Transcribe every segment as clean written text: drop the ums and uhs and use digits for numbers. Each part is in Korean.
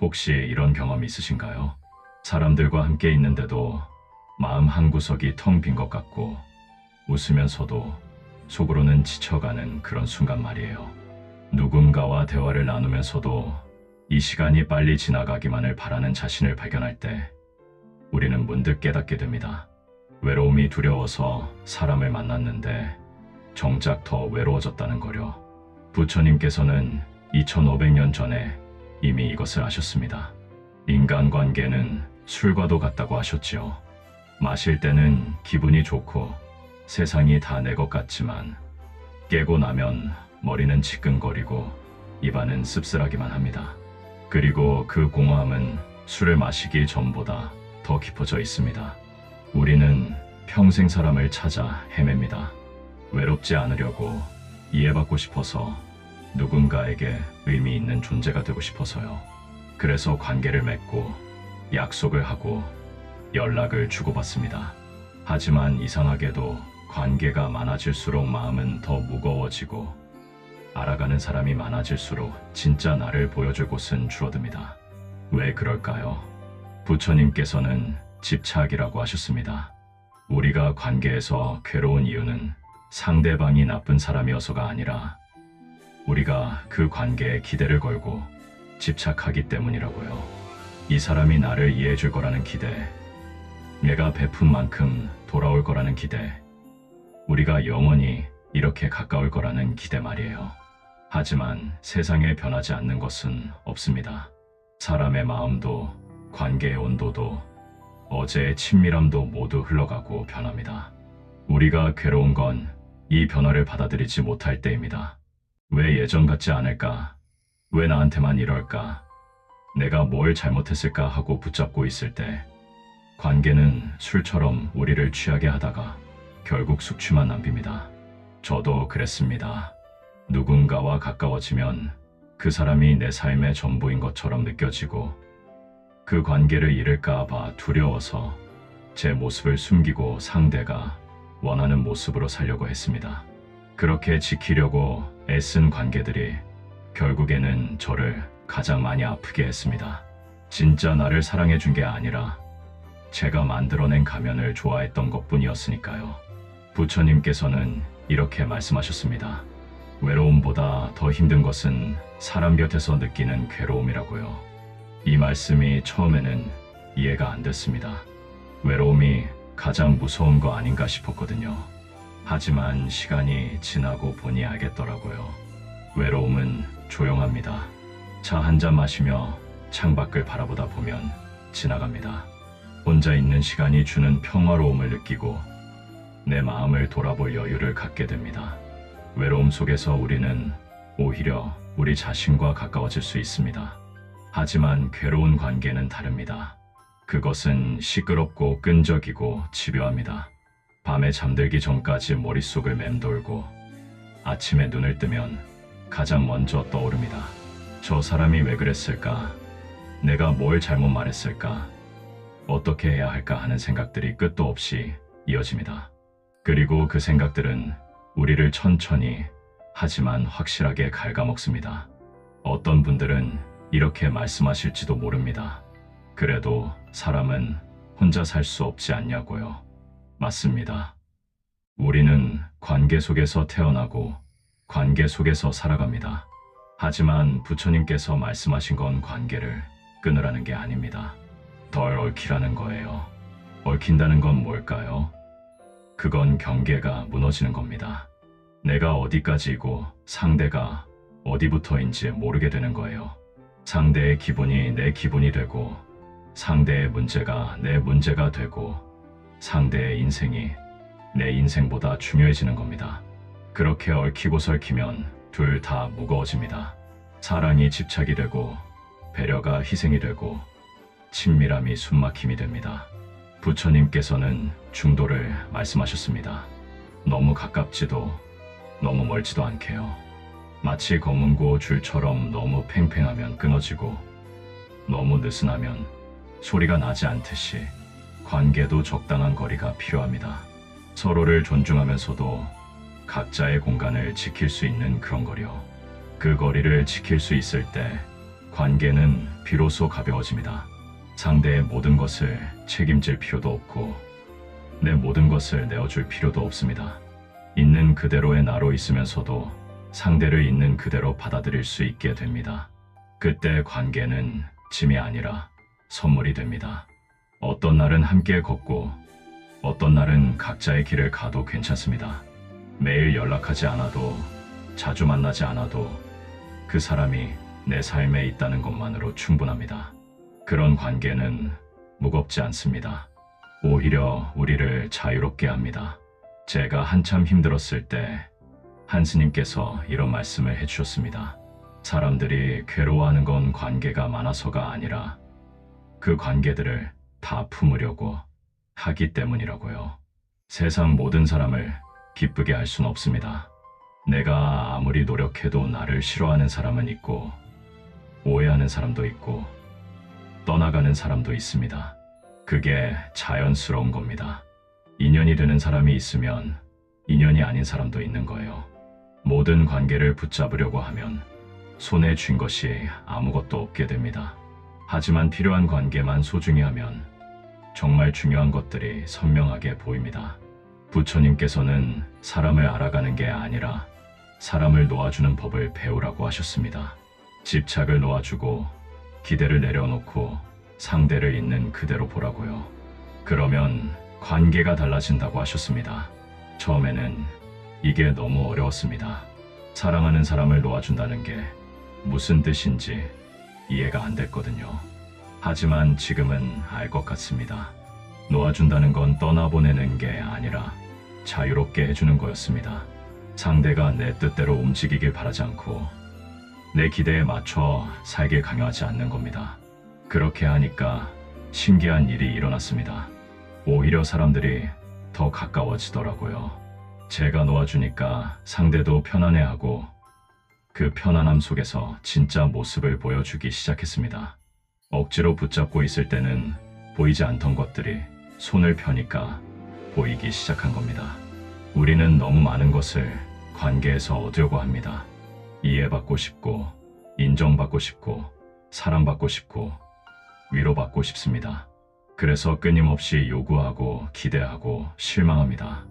혹시 이런 경험 있으신가요? 사람들과 함께 있는데도 마음 한구석이 텅 빈 것 같고 웃으면서도 속으로는 지쳐가는 그런 순간 말이에요. 누군가와 대화를 나누면서도 이 시간이 빨리 지나가기만을 바라는 자신을 발견할 때 우리는 문득 깨닫게 됩니다. 외로움이 두려워서 사람을 만났는데 정작 더 외로워졌다는 거려. 부처님께서는 2500년 전에 이미 이것을 아셨습니다. 인간관계는 술과도 같다고 하셨지요. 마실 때는 기분이 좋고 세상이 다 내 것 같지만 깨고 나면 머리는 지끈거리고 입안은 씁쓸하기만 합니다. 그리고 그 공허함은 술을 마시기 전보다 더 깊어져 있습니다. 우리는 평생 사람을 찾아 헤맵니다. 외롭지 않으려고, 이해받고 싶어서, 누군가에게 의미 있는 존재가 되고 싶어서요. 그래서 관계를 맺고 약속을 하고 연락을 주고받습니다. 하지만 이상하게도 관계가 많아질수록 마음은 더 무거워지고 알아가는 사람이 많아질수록 진짜 나를 보여줄 곳은 줄어듭니다. 왜 그럴까요? 부처님께서는 집착이라고 하셨습니다. 우리가 관계에서 괴로운 이유는 상대방이 나쁜 사람이어서가 아니라 우리가 그 관계에 기대를 걸고 집착하기 때문이라고요. 이 사람이 나를 이해해 줄 거라는 기대, 내가 베푼 만큼 돌아올 거라는 기대, 우리가 영원히 이렇게 가까울 거라는 기대 말이에요. 하지만 세상에 변하지 않는 것은 없습니다. 사람의 마음도 관계의 온도도 어제의 친밀함도 모두 흘러가고 변합니다. 우리가 괴로운 건 이 변화를 받아들이지 못할 때입니다. 왜 예전 같지 않을까? 왜 나한테만 이럴까? 내가 뭘 잘못했을까 하고 붙잡고 있을 때 관계는 술처럼 우리를 취하게 하다가 결국 숙취만 남깁니다. 저도 그랬습니다. 누군가와 가까워지면 그 사람이 내 삶의 전부인 것처럼 느껴지고 그 관계를 잃을까 봐 두려워서 제 모습을 숨기고 상대가 원하는 모습으로 살려고 했습니다. 그렇게 지키려고 애쓴 관계들이 결국에는 저를 가장 많이 아프게 했습니다. 진짜 나를 사랑해 준 게 아니라 제가 만들어낸 가면을 좋아했던 것뿐이었으니까요. 부처님께서는 이렇게 말씀하셨습니다. 외로움보다 더 힘든 것은 사람 곁에서 느끼는 괴로움이라고요. 이 말씀이 처음에는 이해가 안 됐습니다. 외로움이 가장 무서운 거 아닌가 싶었거든요. 하지만 시간이 지나고 보니 알겠더라고요. 외로움은 조용합니다. 차 한 잔 마시며 창밖을 바라보다 보면 지나갑니다. 혼자 있는 시간이 주는 평화로움을 느끼고 내 마음을 돌아볼 여유를 갖게 됩니다. 외로움 속에서 우리는 오히려 우리 자신과 가까워질 수 있습니다. 하지만 괴로운 관계는 다릅니다. 그것은 시끄럽고 끈적이고 집요합니다. 밤에 잠들기 전까지 머릿속을 맴돌고 아침에 눈을 뜨면 가장 먼저 떠오릅니다. 저 사람이 왜 그랬을까? 내가 뭘 잘못 말했을까? 어떻게 해야 할까 하는 생각들이 끝도 없이 이어집니다. 그리고 그 생각들은 우리를 천천히 하지만 확실하게 갉아먹습니다. 어떤 분들은 이렇게 말씀하실지도 모릅니다. 그래도 사람은 혼자 살 수 없지 않냐고요. 맞습니다. 우리는 관계 속에서 태어나고 관계 속에서 살아갑니다. 하지만 부처님께서 말씀하신 건 관계를 끊으라는 게 아닙니다. 덜 얽히라는 거예요. 얽힌다는 건 뭘까요? 그건 경계가 무너지는 겁니다. 내가 어디까지이고 상대가 어디부터인지 모르게 되는 거예요. 상대의 기분이 내 기분이 되고 상대의 문제가 내 문제가 되고 상대의 인생이 내 인생보다 중요해지는 겁니다. 그렇게 얽히고 설키면 둘 다 무거워집니다. 사랑이 집착이 되고 배려가 희생이 되고 친밀함이 숨막힘이 됩니다. 부처님께서는 중도를 말씀하셨습니다. 너무 가깝지도 너무 멀지도 않게요. 마치 검은고 줄처럼 너무 팽팽하면 끊어지고 너무 느슨하면 소리가 나지 않듯이 관계도 적당한 거리가 필요합니다. 서로를 존중하면서도 각자의 공간을 지킬 수 있는 그런 거리요. 그 거리를 지킬 수 있을 때 관계는 비로소 가벼워집니다. 상대의 모든 것을 책임질 필요도 없고 내 모든 것을 내어줄 필요도 없습니다. 있는 그대로의 나로 있으면서도 상대를 있는 그대로 받아들일 수 있게 됩니다. 그때 관계는 짐이 아니라 선물이 됩니다. 어떤 날은 함께 걷고 어떤 날은 각자의 길을 가도 괜찮습니다. 매일 연락하지 않아도 자주 만나지 않아도 그 사람이 내 삶에 있다는 것만으로 충분합니다. 그런 관계는 무겁지 않습니다. 오히려 우리를 자유롭게 합니다. 제가 한참 힘들었을 때 한 스님께서 이런 말씀을 해주셨습니다. 사람들이 괴로워하는 건 관계가 많아서가 아니라 그 관계들을 다 품으려고 하기 때문이라고요. 세상 모든 사람을 기쁘게 할 수는 없습니다. 내가 아무리 노력해도 나를 싫어하는 사람은 있고 오해하는 사람도 있고 떠나가는 사람도 있습니다. 그게 자연스러운 겁니다. 인연이 되는 사람이 있으면 인연이 아닌 사람도 있는 거예요. 모든 관계를 붙잡으려고 하면 손에 쥔 것이 아무것도 없게 됩니다. 하지만 필요한 관계만 소중히 하면 정말 중요한 것들이 선명하게 보입니다. 부처님께서는 사람을 알아가는 게 아니라 사람을 놓아주는 법을 배우라고 하셨습니다. 집착을 놓아주고 기대를 내려놓고 상대를 있는 그대로 보라고요. 그러면 관계가 달라진다고 하셨습니다. 처음에는 이게 너무 어려웠습니다. 사랑하는 사람을 놓아준다는 게 무슨 뜻인지 이해가 안 됐거든요. 하지만 지금은 알 것 같습니다. 놓아준다는 건 떠나보내는 게 아니라 자유롭게 해주는 거였습니다. 상대가 내 뜻대로 움직이길 바라지 않고 내 기대에 맞춰 살길 강요하지 않는 겁니다. 그렇게 하니까 신기한 일이 일어났습니다. 오히려 사람들이 더 가까워지더라고요. 제가 놓아주니까 상대도 편안해하고 그 편안함 속에서 진짜 모습을 보여주기 시작했습니다. 억지로 붙잡고 있을 때는 보이지 않던 것들이 손을 펴니까 보이기 시작한 겁니다. 우리는 너무 많은 것을 관계에서 얻으려고 합니다. 이해받고 싶고, 인정받고 싶고, 사랑받고 싶고, 위로받고 싶습니다. 그래서 끊임없이 요구하고 기대하고 실망합니다.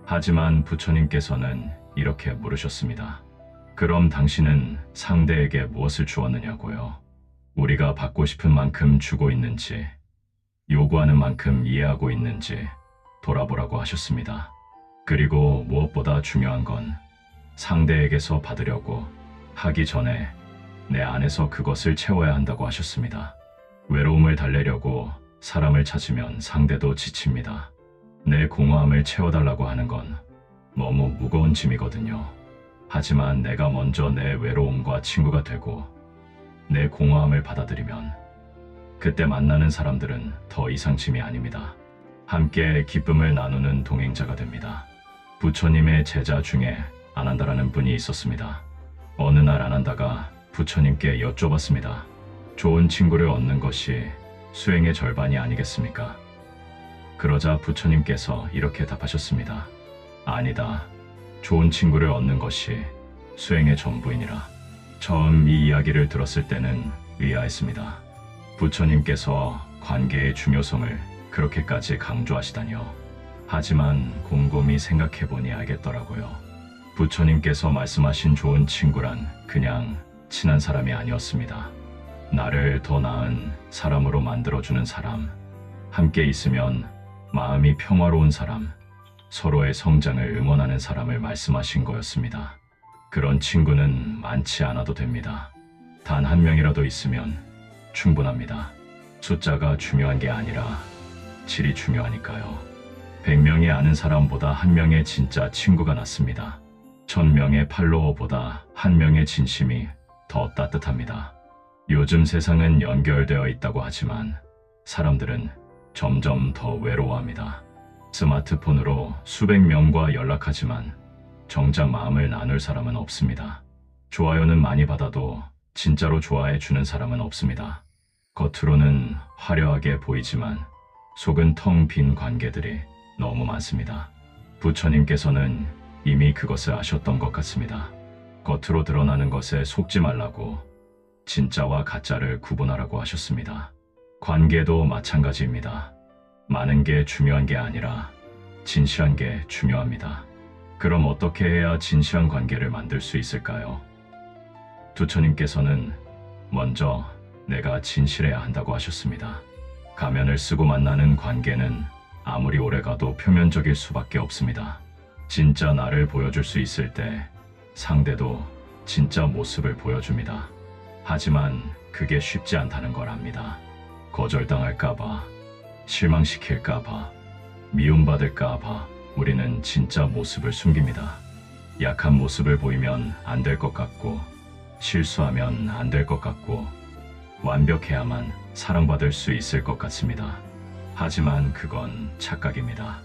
하지만 부처님께서는 이렇게 물으셨습니다. 그럼 당신은 상대에게 무엇을 주었느냐고요? 우리가 받고 싶은 만큼 주고 있는지, 요구하는 만큼 이해하고 있는지 돌아보라고 하셨습니다. 그리고 무엇보다 중요한 건 상대에게서 받으려고 하기 전에 내 안에서 그것을 채워야 한다고 하셨습니다. 외로움을 달래려고 사람을 찾으면 상대도 지칩니다. 내 공허함을 채워달라고 하는 건 너무 무거운 짐이거든요. 하지만 내가 먼저 내 외로움과 친구가 되고 내 공허함을 받아들이면 그때 만나는 사람들은 더 이상 짐이 아닙니다. 함께 기쁨을 나누는 동행자가 됩니다. 부처님의 제자 중에 아난다라는 분이 있었습니다. 어느 날 아난다가 부처님께 여쭤봤습니다. 좋은 친구를 얻는 것이 수행의 절반이 아니겠습니까? 그러자 부처님께서 이렇게 답하셨습니다. 아니다. 좋은 친구를 얻는 것이 수행의 전부이니라. 처음 이 이야기를 들었을 때는 의아했습니다. 부처님께서 관계의 중요성을 그렇게까지 강조하시다니요. 하지만 곰곰이 생각해보니 알겠더라고요. 부처님께서 말씀하신 좋은 친구란 그냥 친한 사람이 아니었습니다. 나를 더 나은 사람으로 만들어주는 사람, 함께 있으면 마음이 평화로운 사람, 서로의 성장을 응원하는 사람을 말씀하신 거였습니다. 그런 친구는 많지 않아도 됩니다. 단 한 명이라도 있으면 충분합니다. 숫자가 중요한 게 아니라 질이 중요하니까요. 100명이 아는 사람보다 한 명의 진짜 친구가 낫습니다. 1000명의 팔로워보다 한 명의 진심이 더 따뜻합니다. 요즘 세상은 연결되어 있다고 하지만 사람들은 점점 더 외로워합니다. 스마트폰으로 수백 명과 연락하지만 정작 마음을 나눌 사람은 없습니다. 좋아요는 많이 받아도 진짜로 좋아해 주는 사람은 없습니다. 겉으로는 화려하게 보이지만 속은 텅 빈 관계들이 너무 많습니다. 부처님께서는 이미 그것을 아셨던 것 같습니다. 겉으로 드러나는 것에 속지 말라고 진짜와 가짜를 구분하라고 하셨습니다. 관계도 마찬가지입니다. 많은 게 중요한 게 아니라 진실한 게 중요합니다. 그럼 어떻게 해야 진실한 관계를 만들 수 있을까요? 부처님께서는 먼저 내가 진실해야 한다고 하셨습니다. 가면을 쓰고 만나는 관계는 아무리 오래가도 표면적일 수밖에 없습니다. 진짜 나를 보여줄 수 있을 때 상대도 진짜 모습을 보여줍니다. 하지만 그게 쉽지 않다는 걸 압니다. 거절당할까봐, 실망시킬까봐, 미움받을까봐 우리는 진짜 모습을 숨깁니다. 약한 모습을 보이면 안 될 것 같고, 실수하면 안 될 것 같고, 완벽해야만 사랑받을 수 있을 것 같습니다. 하지만 그건 착각입니다.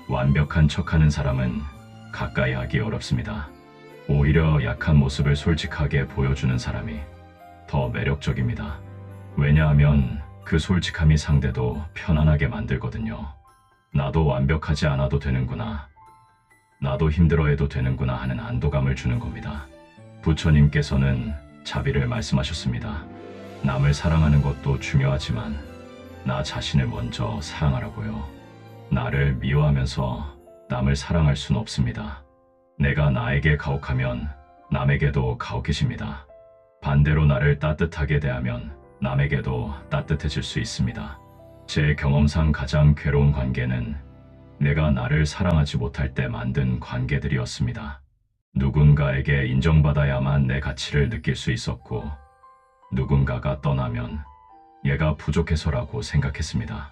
완벽한 척하는 사람은 가까이 하기 어렵습니다. 오히려 약한 모습을 솔직하게 보여주는 사람이 더 매력적입니다. 왜냐하면 그 솔직함이 상대도 편안하게 만들거든요. 나도 완벽하지 않아도 되는구나. 나도 힘들어해도 되는구나 하는 안도감을 주는 겁니다. 부처님께서는 자비를 말씀하셨습니다. 남을 사랑하는 것도 중요하지만 나 자신을 먼저 사랑하라고요. 나를 미워하면서 남을 사랑할 순 없습니다. 내가 나에게 가혹하면 남에게도 가혹해집니다. 반대로 나를 따뜻하게 대하면 남에게도 따뜻해질 수 있습니다. 제 경험상 가장 괴로운 관계는 내가 나를 사랑하지 못할 때 만든 관계들이었습니다. 누군가에게 인정받아야만 내 가치를 느낄 수 있었고, 누군가가 떠나면 얘가 부족해서라고 생각했습니다.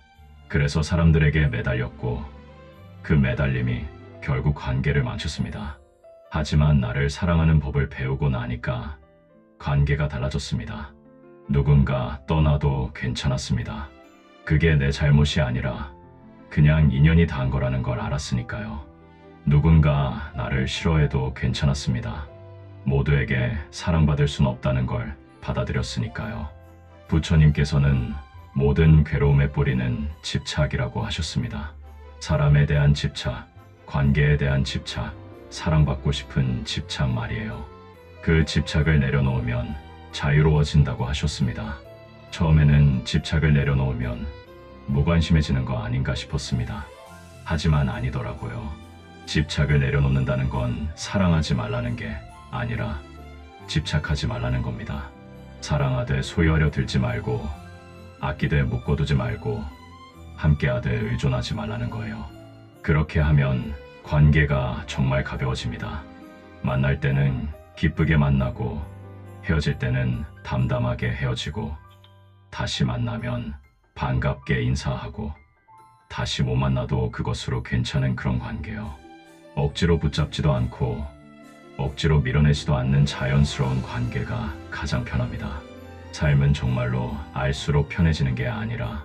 그래서 사람들에게 매달렸고, 그 매달림이 결국 관계를 망쳤습니다. 하지만 나를 사랑하는 법을 배우고 나니까 관계가 달라졌습니다. 누군가 떠나도 괜찮았습니다. 그게 내 잘못이 아니라 그냥 인연이 닿은 거라는 걸 알았으니까요. 누군가 나를 싫어해도 괜찮았습니다. 모두에게 사랑받을 순 없다는 걸 받아들였으니까요. 부처님께서는 모든 괴로움의 뿌리는 집착이라고 하셨습니다. 사람에 대한 집착, 관계에 대한 집착, 사랑받고 싶은 집착 말이에요. 그 집착을 내려놓으면 자유로워진다고 하셨습니다. 처음에는 집착을 내려놓으면 무관심해지는 거 아닌가 싶었습니다. 하지만 아니더라고요. 집착을 내려놓는다는 건 사랑하지 말라는 게 아니라 집착하지 말라는 겁니다. 사랑하되 소유하려 들지 말고, 아끼되 묶어두지 말고, 함께하되 의존하지 말라는 거예요. 그렇게 하면 관계가 정말 가벼워집니다. 만날 때는 기쁘게 만나고, 헤어질 때는 담담하게 헤어지고, 다시 만나면 반갑게 인사하고, 다시 못 만나도 그것으로 괜찮은 그런 관계요. 억지로 붙잡지도 않고 억지로 밀어내지도 않는 자연스러운 관계가 가장 편합니다. 삶은 정말로 알수록 편해지는 게 아니라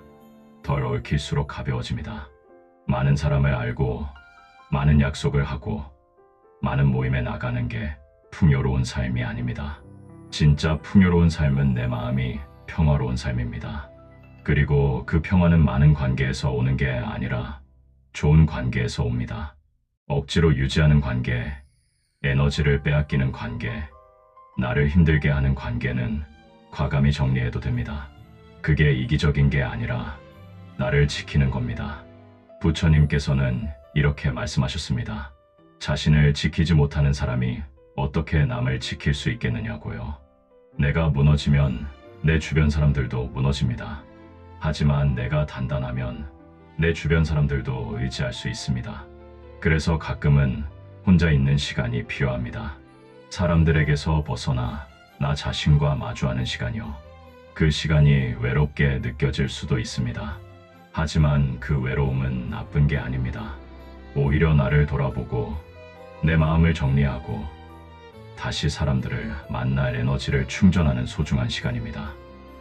덜 얽힐수록 가벼워집니다. 많은 사람을 알고 많은 약속을 하고 많은 모임에 나가는 게 풍요로운 삶이 아닙니다. 진짜 풍요로운 삶은 내 마음이 평화로운 삶입니다. 그리고 그 평화는 많은 관계에서 오는 게 아니라 좋은 관계에서 옵니다. 억지로 유지하는 관계, 에너지를 빼앗기는 관계, 나를 힘들게 하는 관계는 과감히 정리해도 됩니다. 그게 이기적인 게 아니라 나를 지키는 겁니다. 부처님께서는 이렇게 말씀하셨습니다. 자신을 지키지 못하는 사람이 어떻게 남을 지킬 수 있겠느냐고요. 내가 무너지면 내 주변 사람들도 무너집니다. 하지만 내가 단단하면 내 주변 사람들도 의지할 수 있습니다. 그래서 가끔은 혼자 있는 시간이 필요합니다. 사람들에게서 벗어나 나 자신과 마주하는 시간이요. 그 시간이 외롭게 느껴질 수도 있습니다. 하지만 그 외로움은 나쁜 게 아닙니다. 오히려 나를 돌아보고 내 마음을 정리하고 다시 사람들을 만날 에너지를 충전하는 소중한 시간입니다.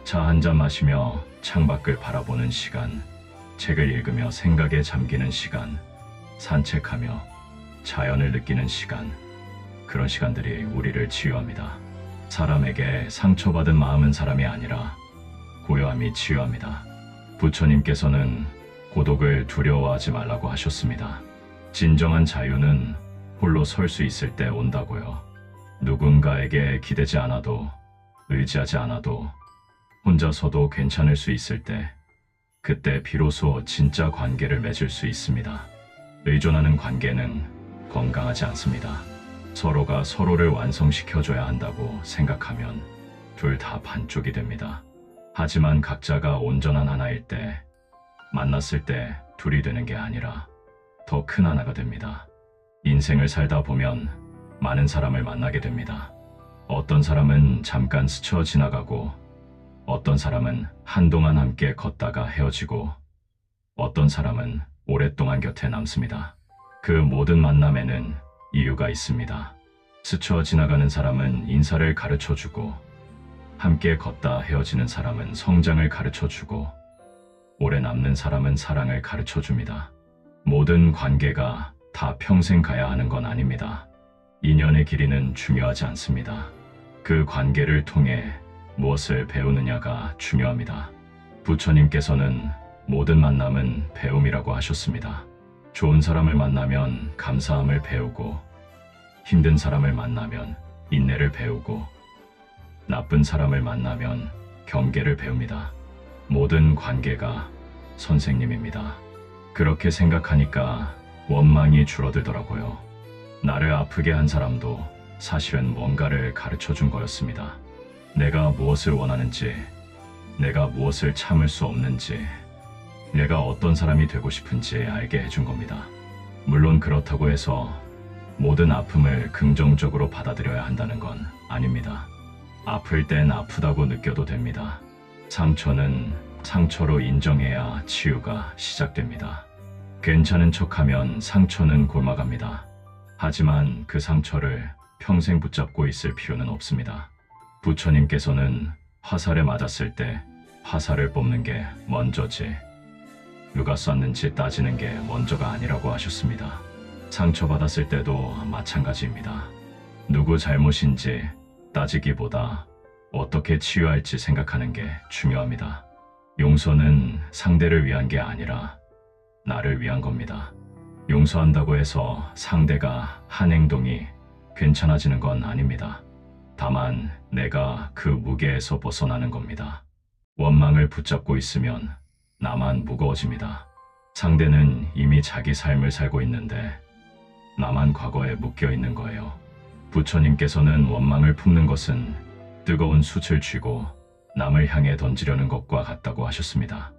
차 한 잔 마시며 창밖을 바라보는 시간, 책을 읽으며 생각에 잠기는 시간, 산책하며 자연을 느끼는 시간, 그런 시간들이 우리를 치유합니다. 사람에게 상처받은 마음은 사람이 아니라 고요함이 치유합니다. 부처님께서는 고독을 두려워하지 말라고 하셨습니다. 진정한 자유는 홀로 설 수 있을 때 온다고요. 누군가에게 기대지 않아도 의지하지 않아도 혼자서도 괜찮을 수 있을 때, 그때 비로소 진짜 관계를 맺을 수 있습니다. 의존하는 관계는 건강하지 않습니다. 서로가 서로를 완성시켜줘야 한다고 생각하면 둘 다 반쪽이 됩니다. 하지만 각자가 온전한 하나일 때, 만났을 때 둘이 되는 게 아니라 더 큰 하나가 됩니다. 인생을 살다 보면 많은 사람을 만나게 됩니다. 어떤 사람은 잠깐 스쳐 지나가고, 어떤 사람은 한동안 함께 걷다가 헤어지고, 어떤 사람은 오랫동안 곁에 남습니다. 그 모든 만남에는 이유가 있습니다. 스쳐 지나가는 사람은 인사를 가르쳐주고, 함께 걷다 헤어지는 사람은 성장을 가르쳐주고, 오래 남는 사람은 사랑을 가르쳐줍니다. 모든 관계가 다 평생 가야 하는 건 아닙니다. 인연의 길이는 중요하지 않습니다. 그 관계를 통해 무엇을 배우느냐가 중요합니다. 부처님께서는 모든 만남은 배움이라고 하셨습니다. 좋은 사람을 만나면 감사함을 배우고, 힘든 사람을 만나면 인내를 배우고, 나쁜 사람을 만나면 경계를 배웁니다. 모든 관계가 선생님입니다. 그렇게 생각하니까 원망이 줄어들더라고요. 나를 아프게 한 사람도 사실은 뭔가를 가르쳐 준 거였습니다. 내가 무엇을 원하는지, 내가 무엇을 참을 수 없는지, 내가 어떤 사람이 되고 싶은지 알게 해준 겁니다. 물론 그렇다고 해서 모든 아픔을 긍정적으로 받아들여야 한다는 건 아닙니다. 아플 땐 아프다고 느껴도 됩니다. 상처는 상처로 인정해야 치유가 시작됩니다. 괜찮은 척하면 상처는 골마갑니다. 하지만 그 상처를 평생 붙잡고 있을 필요는 없습니다. 부처님께서는 화살에 맞았을 때 화살을 뽑는 게 먼저지, 누가 쐈는지 따지는 게 먼저가 아니라고 하셨습니다. 상처받았을 때도 마찬가지입니다. 누구 잘못인지 따지기보다 어떻게 치유할지 생각하는 게 중요합니다. 용서는 상대를 위한 게 아니라 나를 위한 겁니다. 용서한다고 해서 상대가 한 행동이 괜찮아지는 건 아닙니다. 다만 내가 그 무게에서 벗어나는 겁니다. 원망을 붙잡고 있으면 나만 무거워집니다. 상대는 이미 자기 삶을 살고 있는데 나만 과거에 묶여 있는 거예요. 부처님께서는 원망을 품는 것은 뜨거운 숯을 쥐고 남을 향해 던지려는 것과 같다고 하셨습니다.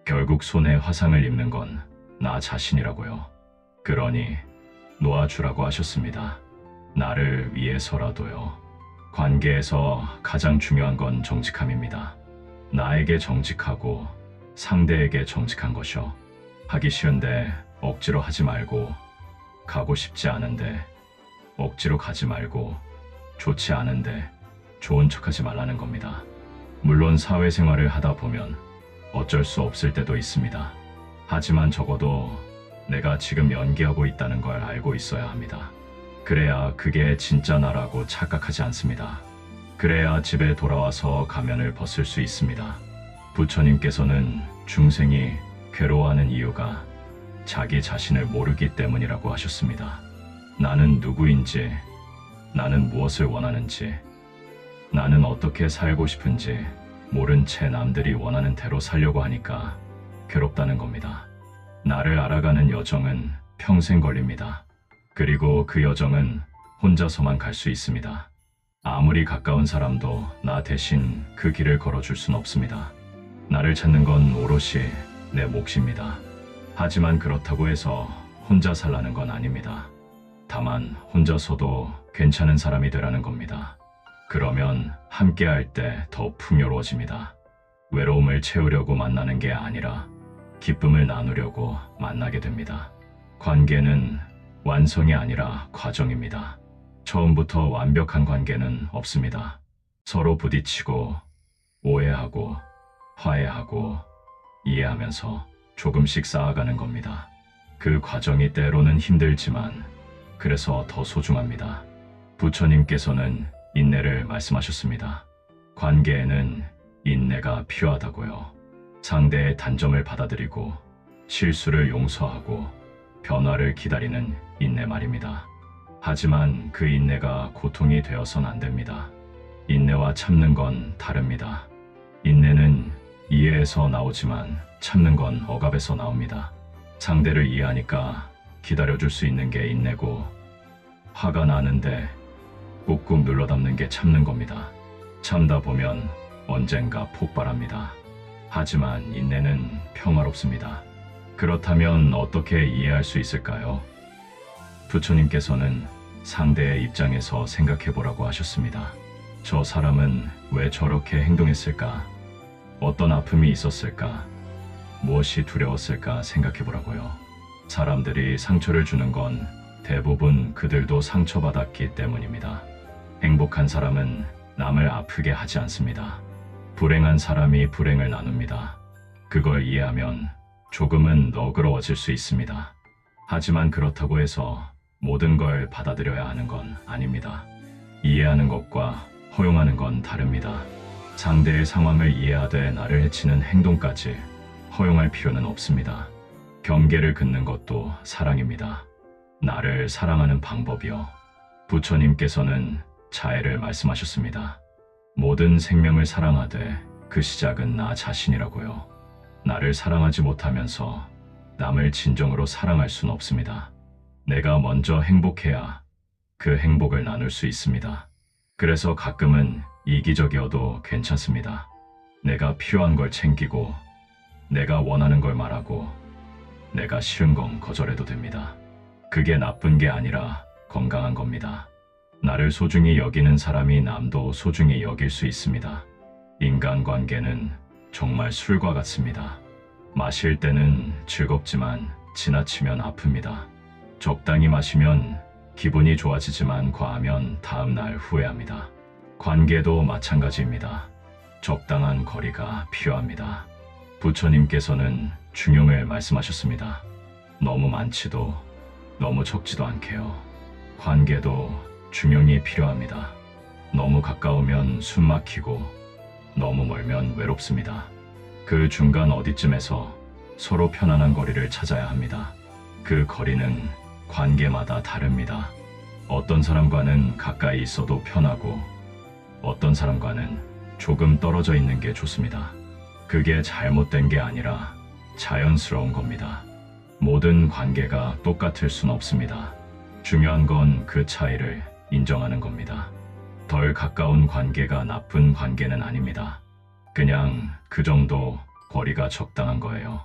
결국 손에 화상을 입는 건 나 자신이라고요. 그러니 놓아주라고 하셨습니다. 나를 위해서라도요. 관계에서 가장 중요한 건 정직함입니다. 나에게 정직하고 상대에게 정직한 것이요. 하기 쉬운데 억지로 하지 말고, 가고 싶지 않은데 억지로 가지 말고, 좋지 않은데 좋은 척하지 말라는 겁니다. 물론 사회생활을 하다 보면 어쩔 수 없을 때도 있습니다. 하지만 적어도 내가 지금 연기하고 있다는 걸 알고 있어야 합니다. 그래야 그게 진짜 나라고 착각하지 않습니다. 그래야 집에 돌아와서 가면을 벗을 수 있습니다. 부처님께서는 중생이 괴로워하는 이유가 자기 자신을 모르기 때문이라고 하셨습니다. 나는 누구인지, 나는 무엇을 원하는지, 나는 어떻게 살고 싶은지 모른 채 남들이 원하는 대로 살려고 하니까 괴롭다는 겁니다. 나를 알아가는 여정은 평생 걸립니다. 그리고 그 여정은 혼자서만 갈 수 있습니다. 아무리 가까운 사람도 나 대신 그 길을 걸어줄 순 없습니다. 나를 찾는 건 오롯이 내 몫입니다. 하지만 그렇다고 해서 혼자 살라는 건 아닙니다. 다만 혼자서도 괜찮은 사람이 되라는 겁니다. 그러면 함께할 때 더 풍요로워집니다. 외로움을 채우려고 만나는 게 아니라 기쁨을 나누려고 만나게 됩니다. 관계는 완성이 아니라 과정입니다. 처음부터 완벽한 관계는 없습니다. 서로 부딪히고, 오해하고, 화해하고, 이해하면서 조금씩 쌓아가는 겁니다. 그 과정이 때로는 힘들지만 그래서 더 소중합니다. 부처님께서는 인내를 말씀하셨습니다. 관계에는 인내가 필요하다고요. 상대의 단점을 받아들이고 실수를 용서하고 변화를 기다리는 인내 말입니다. 하지만 그 인내가 고통이 되어선 안 됩니다. 인내와 참는 건 다릅니다. 인내는 이해에서 나오지만 참는 건 억압에서 나옵니다. 상대를 이해하니까 기다려줄 수 있는 게 인내고, 화가 나는데 꾹꾹 눌러 담는 게 참는 겁니다. 참다 보면 언젠가 폭발합니다. 하지만 인내는 평화롭습니다. 그렇다면 어떻게 이해할 수 있을까요? 부처님께서는 상대의 입장에서 생각해 보라고 하셨습니다. 저 사람은 왜 저렇게 행동했을까? 어떤 아픔이 있었을까? 무엇이 두려웠을까 생각해 보라고요. 사람들이 상처를 주는 건 대부분 그들도 상처받았기 때문입니다. 행복한 사람은 남을 아프게 하지 않습니다. 불행한 사람이 불행을 나눕니다. 그걸 이해하면 조금은 너그러워질 수 있습니다. 하지만 그렇다고 해서 모든 걸 받아들여야 하는 건 아닙니다. 이해하는 것과 허용하는 건 다릅니다. 상대의 상황을 이해하되 나를 해치는 행동까지 허용할 필요는 없습니다. 경계를 긋는 것도 사랑입니다. 나를 사랑하는 방법이요. 부처님께서는 자애를 말씀하셨습니다. 모든 생명을 사랑하되 그 시작은 나 자신이라고요. 나를 사랑하지 못하면서 남을 진정으로 사랑할 수는 없습니다. 내가 먼저 행복해야 그 행복을 나눌 수 있습니다. 그래서 가끔은 이기적이어도 괜찮습니다. 내가 필요한 걸 챙기고, 내가 원하는 걸 말하고, 내가 싫은 건 거절해도 됩니다. 그게 나쁜 게 아니라 건강한 겁니다. 나를 소중히 여기는 사람이 남도 소중히 여길 수 있습니다. 인간관계는 정말 술과 같습니다. 마실 때는 즐겁지만 지나치면 아픕니다. 적당히 마시면 기분이 좋아지지만 과하면 다음날 후회합니다. 관계도 마찬가지입니다. 적당한 거리가 필요합니다. 부처님께서는 중용을 말씀하셨습니다. 너무 많지도 너무 적지도 않게요. 관계도 중용이 필요합니다. 너무 가까우면 숨 막히고 너무 멀면 외롭습니다. 그 중간 어디쯤에서 서로 편안한 거리를 찾아야 합니다. 그 거리는 관계마다 다릅니다. 어떤 사람과는 가까이 있어도 편하고 어떤 사람과는 조금 떨어져 있는 게 좋습니다. 그게 잘못된 게 아니라 자연스러운 겁니다. 모든 관계가 똑같을 순 없습니다. 중요한 건 그 차이를 인정하는 겁니다. 덜 가까운 관계가 나쁜 관계는 아닙니다. 그냥 그 정도 거리가 적당한 거예요.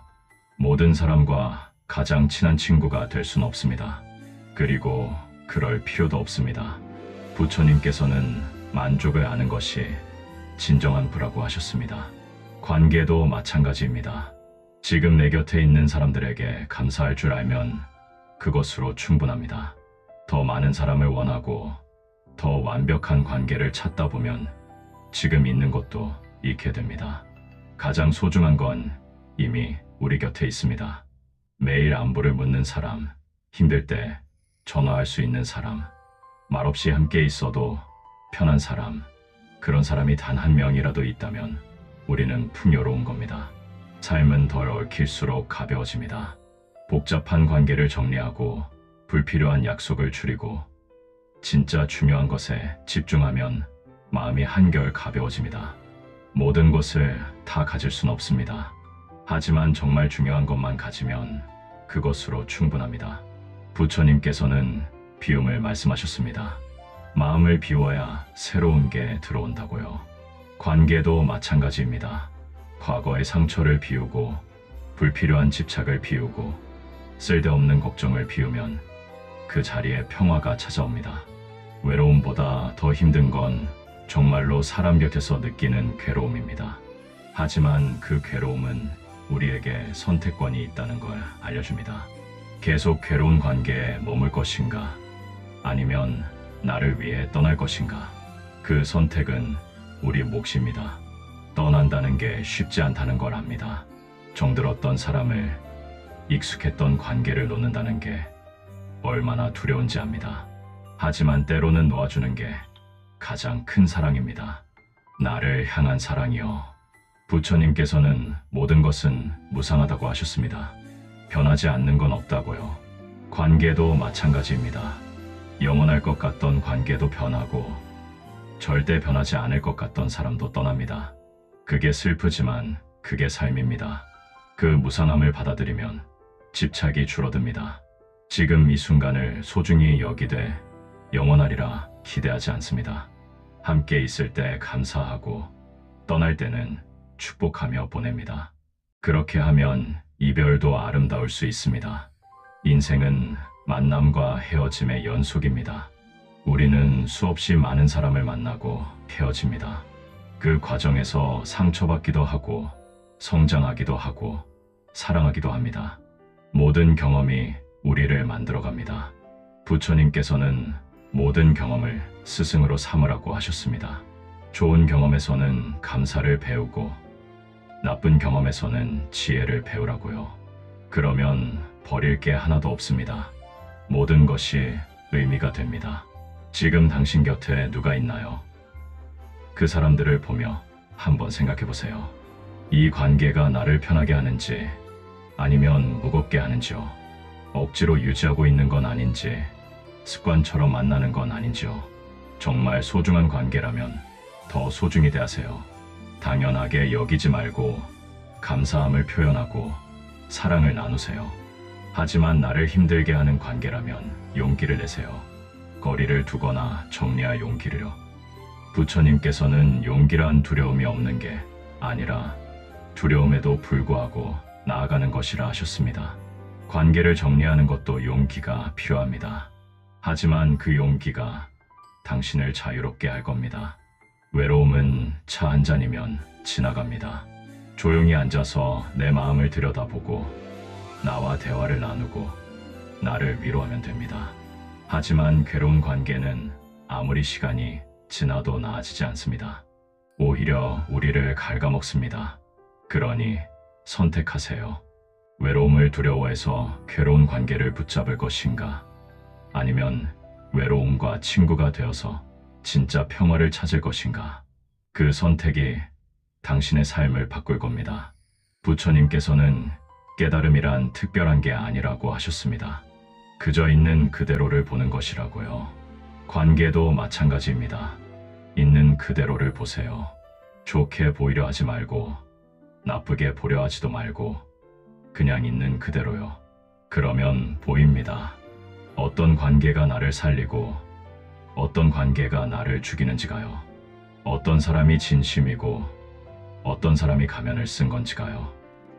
모든 사람과 가장 친한 친구가 될 순 없습니다. 그리고 그럴 필요도 없습니다. 부처님께서는 만족을 아는 것이 진정한 부라고 하셨습니다. 관계도 마찬가지입니다. 지금 내 곁에 있는 사람들에게 감사할 줄 알면 그것으로 충분합니다. 더 많은 사람을 원하고 더 완벽한 관계를 찾다 보면 지금 있는 것도 잃게 됩니다. 가장 소중한 건 이미 우리 곁에 있습니다. 매일 안부를 묻는 사람, 힘들 때 전화할 수 있는 사람, 말없이 함께 있어도 편한 사람, 그런 사람이 단 한 명이라도 있다면 우리는 풍요로운 겁니다. 삶은 덜 얽힐수록 가벼워집니다. 복잡한 관계를 정리하고 불필요한 약속을 줄이고 진짜 중요한 것에 집중하면 마음이 한결 가벼워집니다. 모든 것을 다 가질 순 없습니다. 하지만 정말 중요한 것만 가지면 그것으로 충분합니다. 부처님께서는 비움을 말씀하셨습니다. 마음을 비워야 새로운 게 들어온다고요. 관계도 마찬가지입니다. 과거의 상처를 비우고 불필요한 집착을 비우고 쓸데없는 걱정을 비우면 그 자리에 평화가 찾아옵니다. 외로움보다 더 힘든 건 정말로 사람 곁에서 느끼는 괴로움입니다. 하지만 그 괴로움은 우리에게 선택권이 있다는 걸 알려줍니다. 계속 괴로운 관계에 머물 것인가? 아니면 나를 위해 떠날 것인가? 그 선택은 우리 몫입니다. 떠난다는 게 쉽지 않다는 걸 압니다. 정들었던 사람을, 익숙했던 관계를 놓는다는 게 얼마나 두려운지 압니다. 하지만 때로는 놓아주는 게 가장 큰 사랑입니다. 나를 향한 사랑이요. 부처님께서는 모든 것은 무상하다고 하셨습니다. 변하지 않는 건 없다고요. 관계도 마찬가지입니다. 영원할 것 같던 관계도 변하고 절대 변하지 않을 것 같던 사람도 떠납니다. 그게 슬프지만 그게 삶입니다. 그 무상함을 받아들이면 집착이 줄어듭니다. 지금 이 순간을 소중히 여기되 영원하리라 기대하지 않습니다. 함께 있을 때 감사하고 떠날 때는 축복하며 보냅니다. 그렇게 하면 이별도 아름다울 수 있습니다. 인생은 만남과 헤어짐의 연속입니다. 우리는 수없이 많은 사람을 만나고 헤어집니다. 그 과정에서 상처받기도 하고 성장하기도 하고 사랑하기도 합니다. 모든 경험이 우리를 만들어갑니다. 부처님께서는 모든 경험을 스승으로 삼으라고 하셨습니다. 좋은 경험에서는 감사를 배우고 나쁜 경험에서는 지혜를 배우라고요. 그러면 버릴 게 하나도 없습니다. 모든 것이 의미가 됩니다. 지금 당신 곁에 누가 있나요? 그 사람들을 보며 한번 생각해 보세요. 이 관계가 나를 편하게 하는지 아니면 무겁게 하는지요. 억지로 유지하고 있는 건 아닌지 습관처럼 만나는 건 아닌지요. 정말 소중한 관계라면 더 소중히 대하세요. 당연하게 여기지 말고 감사함을 표현하고 사랑을 나누세요. 하지만 나를 힘들게 하는 관계라면 용기를 내세요. 거리를 두거나 정리할 용기를요. 부처님께서는 용기란 두려움이 없는 게 아니라 두려움에도 불구하고 나아가는 것이라 하셨습니다. 관계를 정리하는 것도 용기가 필요합니다. 하지만 그 용기가 당신을 자유롭게 할 겁니다. 외로움은 차 한 잔이면 지나갑니다. 조용히 앉아서 내 마음을 들여다보고 나와 대화를 나누고 나를 위로하면 됩니다. 하지만 괴로운 관계는 아무리 시간이 지나도 나아지지 않습니다. 오히려 우리를 갉아먹습니다. 그러니 선택하세요. 외로움을 두려워해서 괴로운 관계를 붙잡을 것인가? 아니면 외로움과 친구가 되어서 진짜 평화를 찾을 것인가? 그 선택이 당신의 삶을 바꿀 겁니다. 부처님께서는 깨달음이란 특별한 게 아니라고 하셨습니다. 그저 있는 그대로를 보는 것이라고요. 관계도 마찬가지입니다. 있는 그대로를 보세요. 좋게 보이려 하지 말고 나쁘게 보려 하지도 말고 그냥 있는 그대로요. 그러면 보입니다. 어떤 관계가 나를 살리고 어떤 관계가 나를 죽이는지가요. 어떤 사람이 진심이고 어떤 사람이 가면을 쓴 건지가요.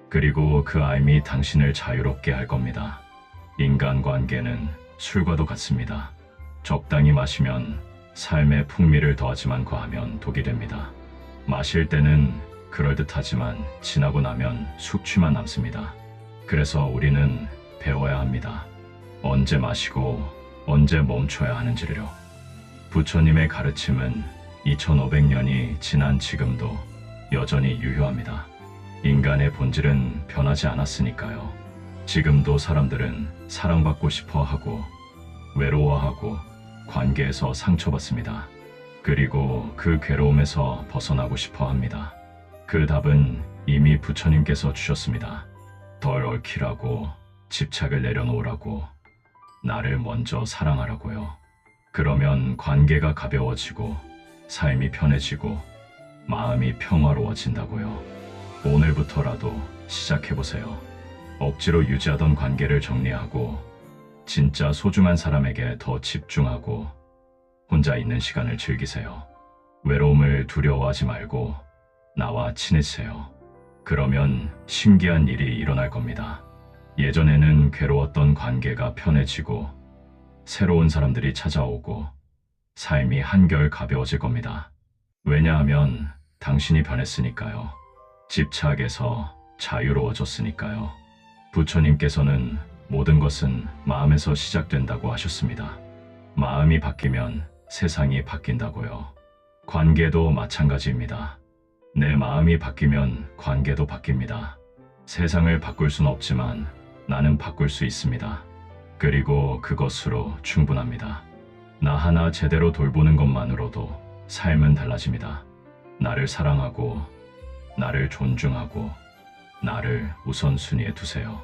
그리고 그 삶이 당신을 자유롭게 할 겁니다. 인간관계는 술과도 같습니다. 적당히 마시면 삶의 풍미를 더하지만 과하면 독이 됩니다. 마실 때는 그럴듯하지만 지나고 나면 숙취만 남습니다. 그래서 우리는 배워야 합니다. 언제 마시고 언제 멈춰야 하는지를요. 부처님의 가르침은 2500년이 지난 지금도 여전히 유효합니다. 인간의 본질은 변하지 않았으니까요. 지금도 사람들은 사랑받고 싶어 하고 외로워하고 관계에서 상처받습니다. 그리고 그 괴로움에서 벗어나고 싶어 합니다. 그 답은 이미 부처님께서 주셨습니다. 덜 얽히라고, 집착을 내려놓으라고, 나를 먼저 사랑하라고요. 그러면 관계가 가벼워지고 삶이 편해지고 마음이 평화로워진다고요. 오늘부터라도 시작해보세요. 억지로 유지하던 관계를 정리하고 진짜 소중한 사람에게 더 집중하고 혼자 있는 시간을 즐기세요. 외로움을 두려워하지 말고 나와 친해지세요. 그러면 신기한 일이 일어날 겁니다. 예전에는 괴로웠던 관계가 편해지고 새로운 사람들이 찾아오고 삶이 한결 가벼워질 겁니다. 왜냐하면 당신이 변했으니까요. 집착에서 자유로워졌으니까요. 부처님께서는 모든 것은 마음에서 시작된다고 하셨습니다. 마음이 바뀌면 세상이 바뀐다고요. 관계도 마찬가지입니다. 내 마음이 바뀌면 관계도 바뀝니다. 세상을 바꿀 순 없지만 나는 바꿀 수 있습니다. 그리고 그것으로 충분합니다. 나 하나 제대로 돌보는 것만으로도 삶은 달라집니다. 나를 사랑하고 나를 존중하고 나를 우선순위에 두세요.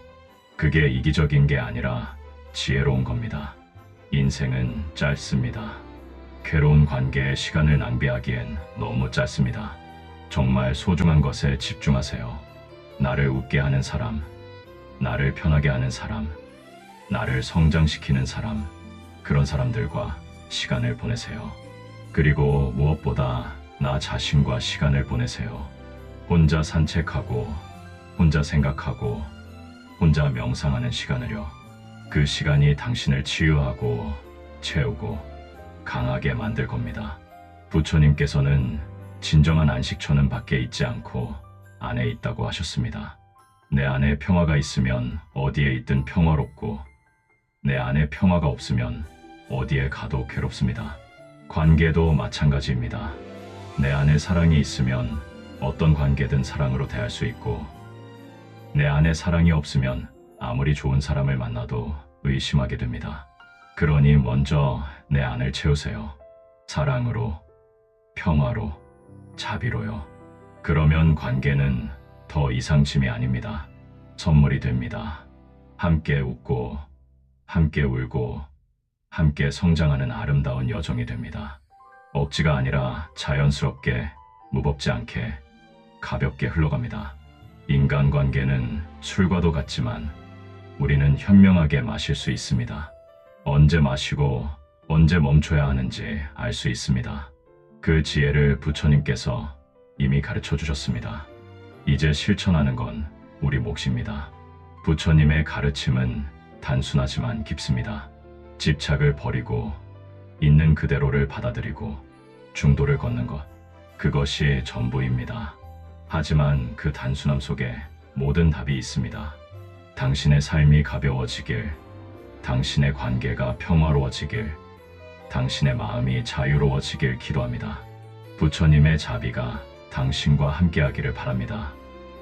그게 이기적인 게 아니라 지혜로운 겁니다. 인생은 짧습니다. 괴로운 관계에 시간을 낭비하기엔 너무 짧습니다. 정말 소중한 것에 집중하세요. 나를 웃게 하는 사람, 나를 편하게 하는 사람, 나를 성장시키는 사람, 그런 사람들과 시간을 보내세요. 그리고 무엇보다 나 자신과 시간을 보내세요. 혼자 산책하고, 혼자 생각하고, 혼자 명상하는 시간을요. 그 시간이 당신을 치유하고, 채우고, 강하게 만들 겁니다. 부처님께서는 진정한 안식처는 밖에 있지 않고 안에 있다고 하셨습니다. 내 안에 평화가 있으면 어디에 있든 평화롭고, 내 안에 평화가 없으면 어디에 가도 괴롭습니다. 관계도 마찬가지입니다. 내 안에 사랑이 있으면 어떤 관계든 사랑으로 대할 수 있고, 내 안에 사랑이 없으면 아무리 좋은 사람을 만나도 의심하게 됩니다. 그러니 먼저 내 안을 채우세요. 사랑으로, 평화로, 자비로요. 그러면 관계는 더 이상짐이 아닙니다. 선물이 됩니다. 함께 웃고, 함께 울고, 함께 성장하는 아름다운 여정이 됩니다. 억지가 아니라 자연스럽게, 무겁지 않게, 가볍게 흘러갑니다. 인간관계는 술과도 같지만 우리는 현명하게 마실 수 있습니다. 언제 마시고 언제 멈춰야 하는지 알 수 있습니다. 그 지혜를 부처님께서 이미 가르쳐 주셨습니다. 이제 실천하는 건 우리 몫입니다. 부처님의 가르침은 단순하지만 깊습니다. 집착을 버리고 있는 그대로를 받아들이고 중도를 걷는 것, 그것이 전부입니다. 하지만 그 단순함 속에 모든 답이 있습니다. 당신의 삶이 가벼워지길, 당신의 관계가 평화로워지길, 당신의 마음이 자유로워지길 기도합니다. 부처님의 자비가 당신과 함께하기를 바랍니다.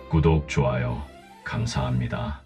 구독, 좋아요, 감사합니다.